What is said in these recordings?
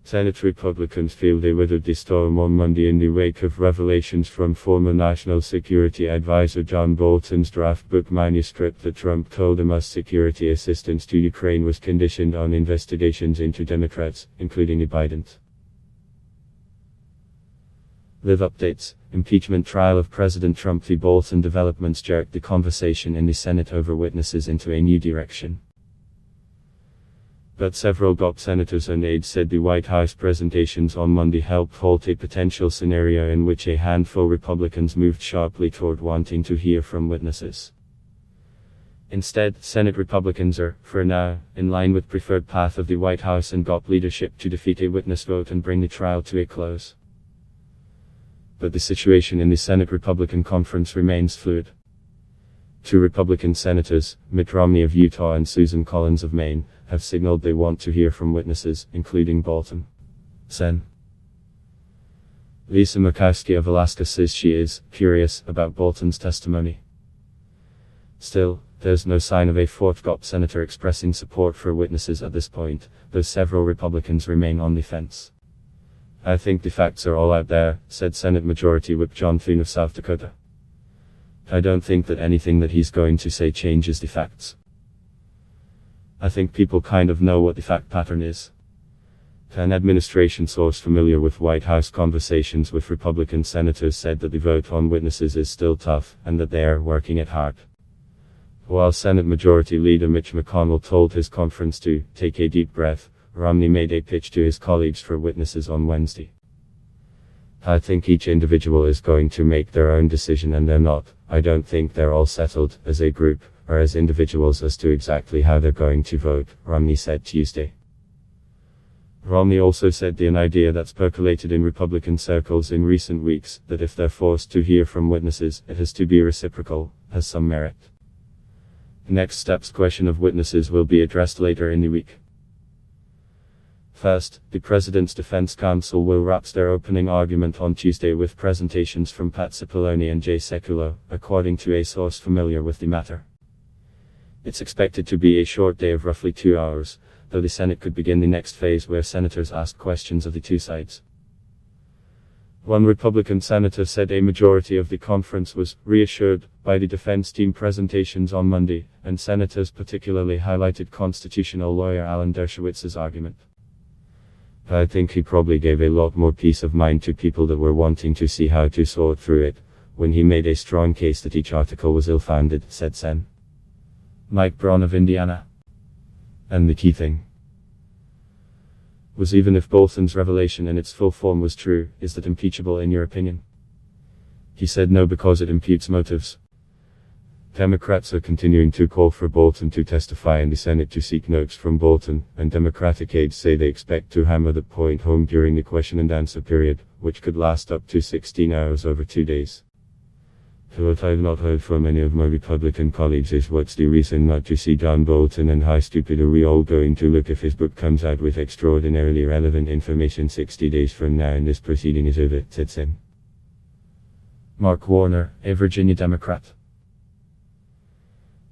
Senate Republicans feel they weathered the storm on Monday in the wake of revelations from former National Security Advisor John Bolton's draft book manuscript that Trump told him US security assistance to Ukraine was conditioned on investigations into Democrats, including the Bidens. Live updates. Impeachment trial of President TrumpThe Bolton developments jerked the conversation in the Senate over witnesses into a new direction. But several GOP senators and aides said the White House presentations on Monday helped halt a potential scenario in which a handful of Republicans moved sharply toward wanting to hear from witnesses. Instead, Senate Republicans are, for now, in line with preferred path of the White House and GOP leadership to defeat a witness vote and bring the trial to a close. But the situation in the Senate Republican Conference remains fluid. Two Republican senators, Mitt Romney of Utah and Susan Collins of Maine, have signaled they want to hear from witnesses, including Bolton. Sen. Lisa Murkowski of Alaska says she is curious about Bolton's testimony. Still, there's no sign of a fourth GOP senator expressing support for witnesses at this point, though several Republicans remain on the fence. I think the facts are all out there, said Senate Majority Whip John Thune of South Dakota. I don't think that anything that he's going to say changes the facts. I think people kind of know what the fact pattern is. An administration source familiar with White House conversations with Republican senators said that the vote on witnesses is still tough, and that they are working it hard. While Senate Majority Leader Mitch McConnell told his conference to take a deep breath, Romney made a pitch to his colleagues for witnesses on Wednesday. I think each individual is going to make their own decision, and they're not. I don't think they're all settled, as a group, or as individuals, as to exactly how they're going to vote, Romney said Tuesday. Romney also said an idea that's percolated in Republican circles in recent weeks, that if they're forced to hear from witnesses, it has to be reciprocal, has some merit. The next step's question of witnesses will be addressed later in the week. First, the President's Defense Counsel will wrap their opening argument on Tuesday with presentations from Pat Cipollone and Jay Sekulow, according to a source familiar with the matter. It's expected to be a short day of roughly 2 hours, though the Senate could begin the next phase where senators ask questions of the two sides. One Republican senator said a majority of the conference was reassured by the defense team presentations on Monday, and senators particularly highlighted constitutional lawyer Alan Dershowitz's argument. I think he probably gave a lot more peace of mind to people that were wanting to see how to sort through it, when he made a strong case that each article was ill-founded, said Sen. Mike Braun of Indiana. And the key thing was, even if Bolton's revelation in its full form was true, is that impeachable in your opinion? He said no, because it imputes motives. Democrats are continuing to call for Bolton to testify in the Senate to seek notes from Bolton, and Democratic aides say they expect to hammer that point home during the question and answer period, which could last up to 16 hours over 2 days. What I've not heard from any of my Republican colleagues is what's the reason not to see John Bolton, and how stupid are we all going to look if his book comes out with extraordinarily relevant information 60 days from now and this proceeding is over, said Sen. Mark Warner, a Virginia Democrat.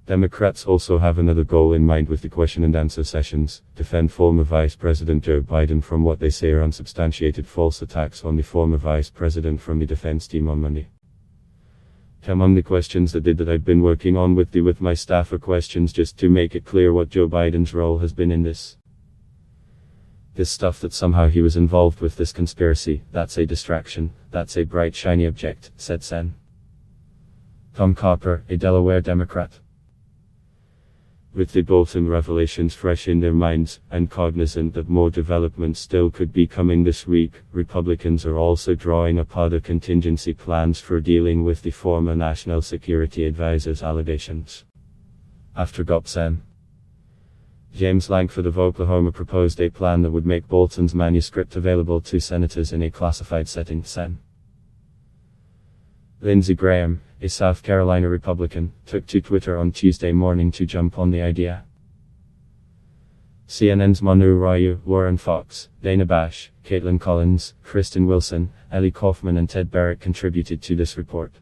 Democrats also have another goal in mind with the question and answer sessions: defend former Vice President Joe Biden from what they say are unsubstantiated false attacks on the former Vice President from the defense team on Monday. Among the questions that I've been working on with my staff are questions just to make it clear what Joe Biden's role has been in this stuff, that somehow he was involved with this conspiracy. That's a distraction, that's a bright shiny object, said Sen. Tom Carper, a Delaware Democrat. With the Bolton revelations fresh in their minds, and cognizant that more developments still could be coming this week, Republicans are also drawing up other contingency plans for dealing with the former National Security Advisor's allegations. After GOP Sen. James Lankford of Oklahoma proposed a plan that would make Bolton's manuscript available to senators in a classified setting. Sen. Lindsey Graham, a South Carolina Republican, took to Twitter on Tuesday morning to jump on the idea. CNN's Manu Raju, Warren Fox, Dana Bash, Caitlin Collins, Kristen Wilson, Ellie Kaufman and Ted Barrett contributed to this report.